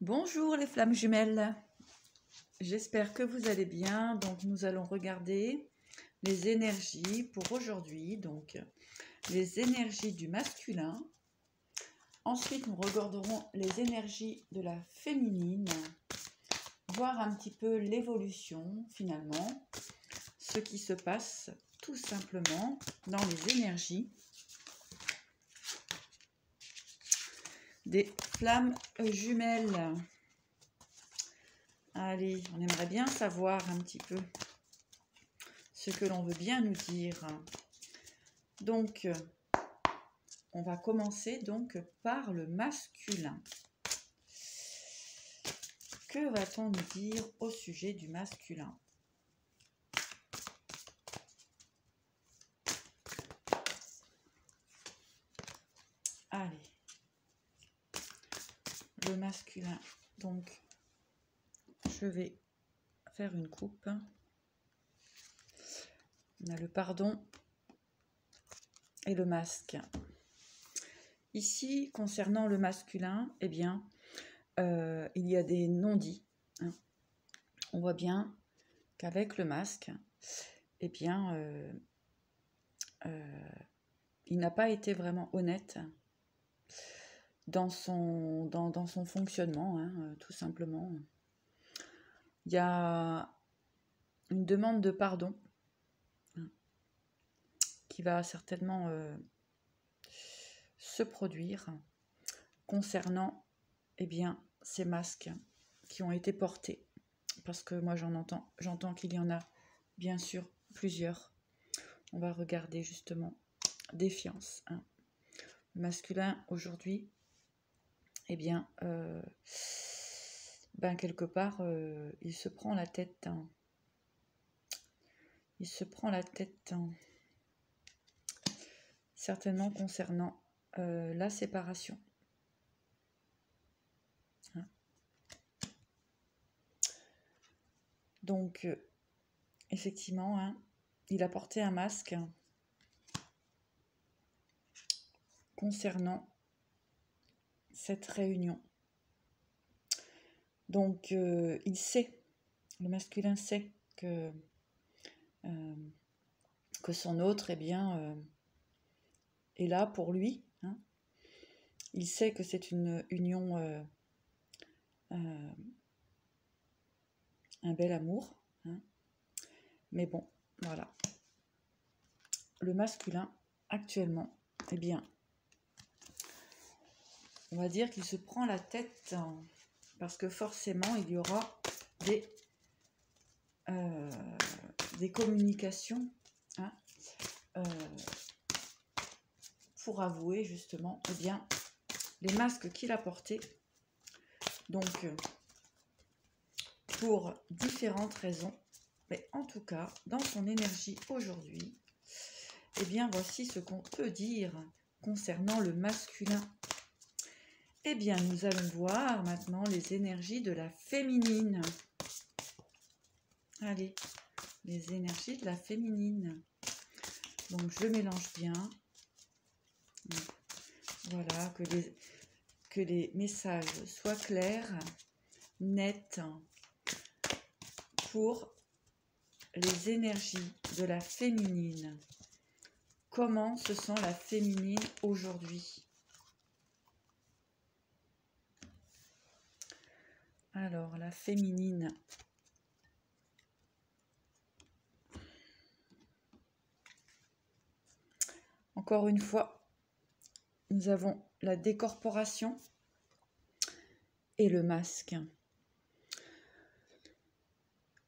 Bonjour les flammes jumelles, j'espère que vous allez bien. Donc nous allons regarder les énergies pour aujourd'hui, donc les énergies du masculin. Ensuite nous regarderons les énergies de la féminine, voir un petit peu l'évolution finalement, ce qui se passe tout simplement dans les énergies des flammes jumelles. Allez, on aimerait bien savoir un petit peu ce que l'on veut bien nous dire. Donc, on va commencer donc par le masculin. Que va-t-on nous dire au sujet du masculin? Allez, le masculin. Donc, je vais faire une coupe. On a le pardon et le masque. Ici, concernant le masculin, eh bien, il y a des non-dits. Hein. On voit bien qu'avec le masque, eh bien, il n'a pas été vraiment honnête dans son fonctionnement, hein, tout simplement. Il y a une demande de pardon qui va certainement se produire concernant bien, ces masques qui ont été portés. Parce que moi j'entends qu'il y en a bien sûr plusieurs. On va regarder justement défiance. Hein. Le masculin aujourd'hui, quelque part, il se prend la tête. Hein. Il se prend la tête. Hein. Certainement concernant la séparation. Hein. Donc, effectivement, hein, il a porté un masque concernant cette réunion. Donc, il sait, le masculin sait que son autre, est là pour lui. Hein. Il sait que c'est une union, un bel amour. Hein. Mais bon, voilà. Le masculin, actuellement, on va dire qu'il se prend la tête parce que forcément, il y aura des communications hein, pour avouer justement les masques qu'il a portés. Donc, pour différentes raisons, mais en tout cas, dans son énergie aujourd'hui, voici ce qu'on peut dire concernant le masculin. Nous allons voir maintenant les énergies de la féminine. Allez, les énergies de la féminine. Donc, je mélange bien. Voilà, que les messages soient clairs, nets, pour les énergies de la féminine. Comment se sent la féminine aujourd'hui? Alors, la féminine. Encore une fois, nous avons la décorporation et le masque.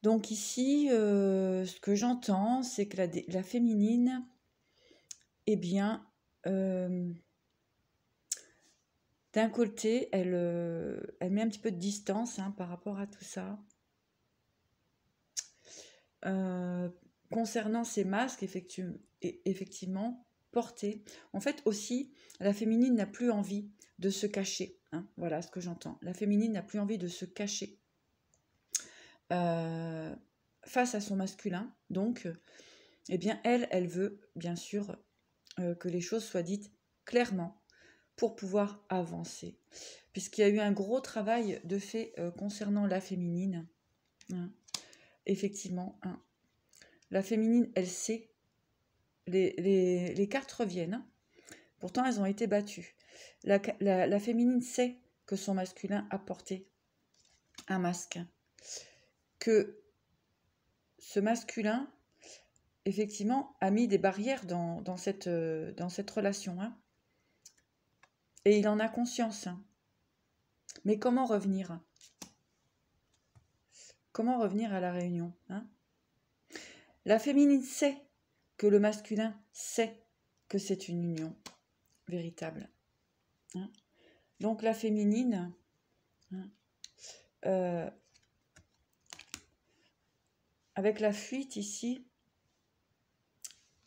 Donc ici, ce que j'entends, c'est que la féminine, d'un côté, elle met un petit peu de distance par rapport à tout ça. Concernant ces masques, effectivement, portés, en fait aussi, la féminine n'a plus envie de se cacher. Hein, voilà ce que j'entends. La féminine n'a plus envie de se cacher face à son masculin. Donc, elle veut bien sûr que les choses soient dites clairement pour pouvoir avancer. Puisqu'il y a eu un gros travail de fait concernant la féminine. Hein. Effectivement, hein. La féminine, elle sait, les cartes reviennent, hein. Pourtant elles ont été battues. La féminine sait que son masculin a porté un masque, que ce masculin, effectivement, a mis des barrières dans cette relation, hein. Et il en a conscience. Hein. Mais comment revenir? Comment revenir à la réunion, hein? La féminine sait que le masculin sait que c'est une union véritable. Hein. Donc la féminine, hein, avec la fuite ici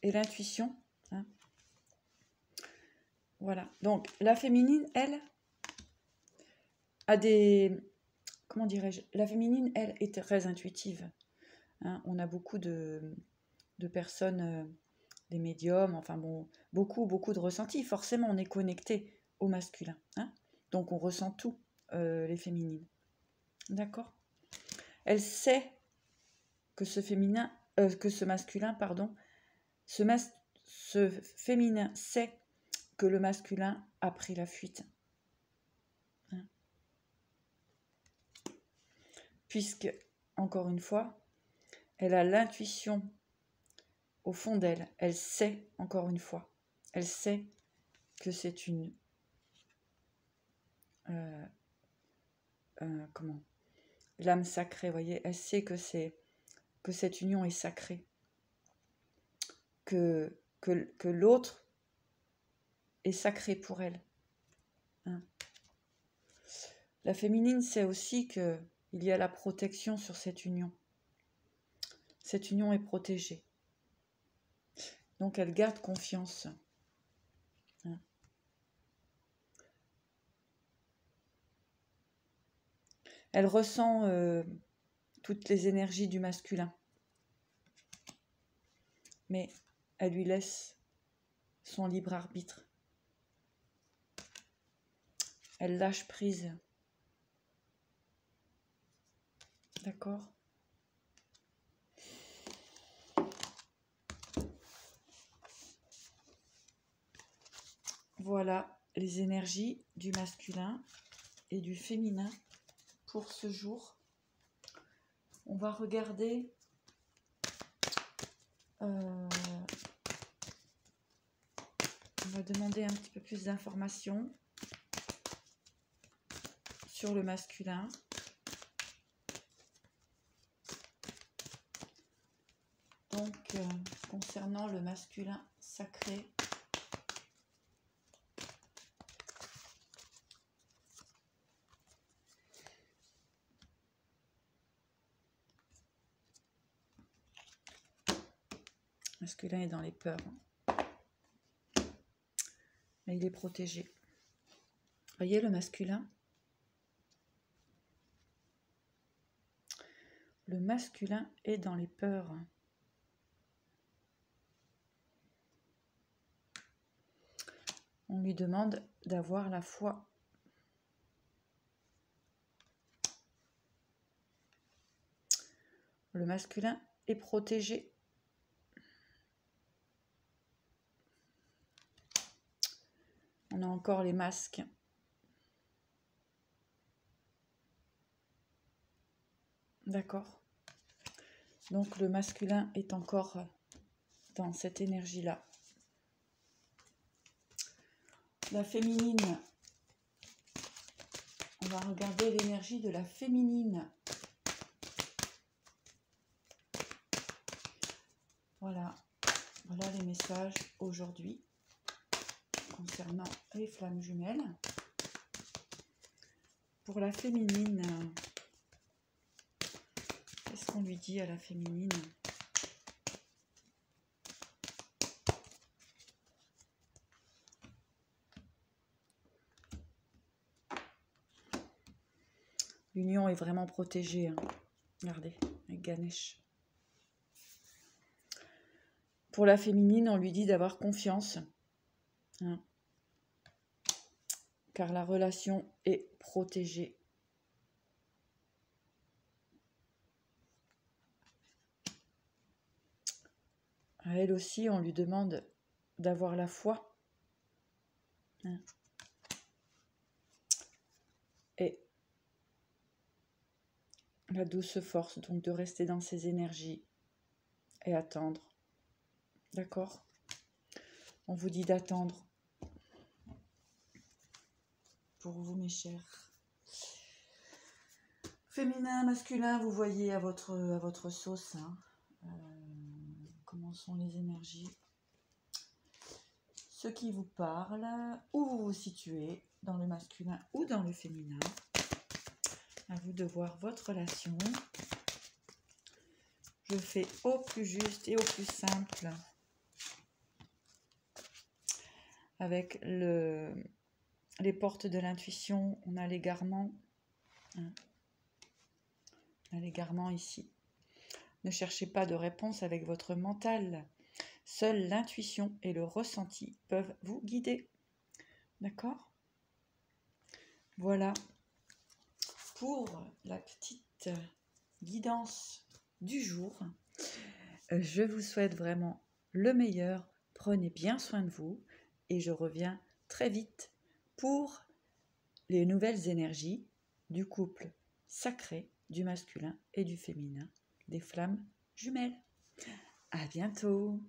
et l'intuition, hein, voilà. Donc la féminine, elle, a des... Comment dirais-je? La féminine, elle, est très intuitive. Hein. On a beaucoup de personnes, des médiums, enfin bon, beaucoup de ressentis. Forcément, on est connecté au masculin. Hein. Donc on ressent tout, les féminines. D'accord? Elle sait que ce féminin, que ce masculin, pardon, ce féminin sait que le masculin a pris la fuite. Hein. Puisque, encore une fois, elle a l'intuition au fond d'elle. Elle sait, encore une fois, elle sait que c'est une... comment? L'âme sacrée, vous voyez, elle sait que cette union est sacrée. Que l'autre est sacré pour elle. Hein. La féminine sait aussi qu'il y a la protection sur cette union. Cette union est protégée. Donc elle garde confiance. Hein. Elle ressent toutes les énergies du masculin. Mais elle lui laisse son libre arbitre. Elle lâche prise. D'accord ? Voilà les énergies du masculin et du féminin pour ce jour. On va regarder on va demander un petit peu plus d'informations sur le masculin. Donc, concernant le masculin sacré, le masculin est dans les peurs, mais il est protégé. Voyez le masculin? Le masculin est dans les peurs. On lui demande d'avoir la foi. Le masculin est protégé. On a encore les masques. D'accord. Donc le masculin est encore dans cette énergie-là. La féminine. On va regarder l'énergie de la féminine. Voilà. Voilà les messages aujourd'hui concernant les flammes jumelles. Pour la féminine, qu'est-ce qu'on lui dit à la féminine? L'union est vraiment protégée. Hein. Regardez, avec Ganesh. Pour la féminine, on lui dit d'avoir confiance. Hein. car la relation est protégée. À elle aussi, on lui demande d'avoir la foi. Et la douce force, donc de rester dans ses énergies et attendre. D'accord? On vous dit d'attendre pour vous, mes chers. Féminin, masculin, vous voyez à votre sauce. Hein. Comment sont les énergies? Ce qui vous parle, où vous vous situez, dans le masculin ou dans le féminin. À vous de voir votre relation. Je fais au plus juste et au plus simple. Avec les portes de l'intuition, on a l'égarement. On a l'égarement ici. Ne cherchez pas de réponse avec votre mental. Seule l'intuition et le ressenti peuvent vous guider. D'accord? Voilà pour la petite guidance du jour. Je vous souhaite vraiment le meilleur. Prenez bien soin de vous et je reviens très vite pour les nouvelles énergies du couple sacré, du masculin et du féminin, des flammes jumelles. À bientôt!